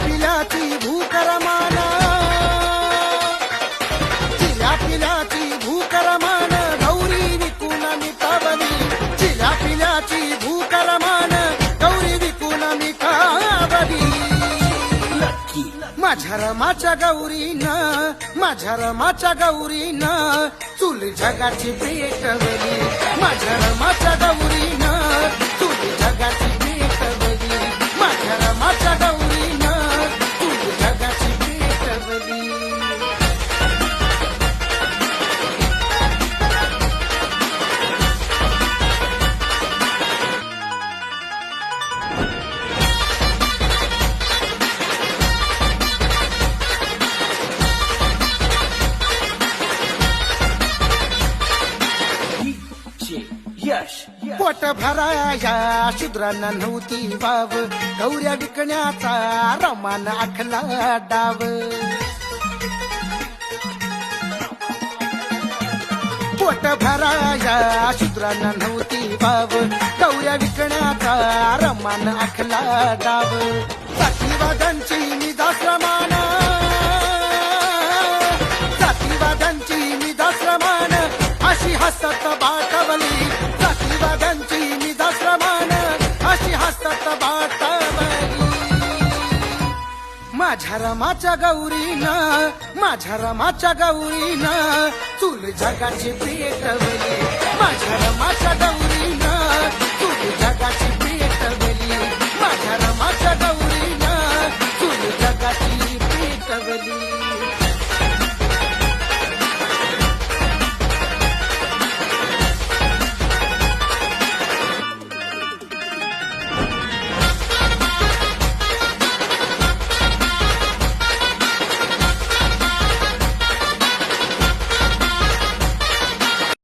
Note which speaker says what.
Speaker 1: पिल्याची भूक रमान, चिल्या पिल्याची भूक रमान गौरी विकून मिटावली, चिल्या पिल्याची भूक रमान गौरी विकून मिटावली. माझ्या रमाच्या गौरीनं, माझ्या रमाच्या गौरीनं चूल जगाची पेटवली, माझ्या रमाच्या गौरीनं चूल जगाची पेटवली, माझ्या रमाच्या गौरीनं चूल जगाची पेटवली. पोट भराया शूद्रांना नव्हती वाव, गौऱ्या विकण्याचा रमान आखला डाव. पोट भराया शूद्रांना नव्हती वाव, गौऱ्या विकण्याचा रमान आखला डाव. जातीवादांची निदास रमान, जातीवादांची निदास रमान अशी हसत बाटवली, जातीवादांची निदास रमान अशी हसत बाटवली. माझ्या रमाच्या गौरीनं, माझ्या रमाच्या गौरीनं चूल जगाची पेटवली, माझ्या रमाच्या गौरीनं चूल जगाची पेटवली, माझ्या रमाच्या गौरीनं चूल जगाची पेटवली.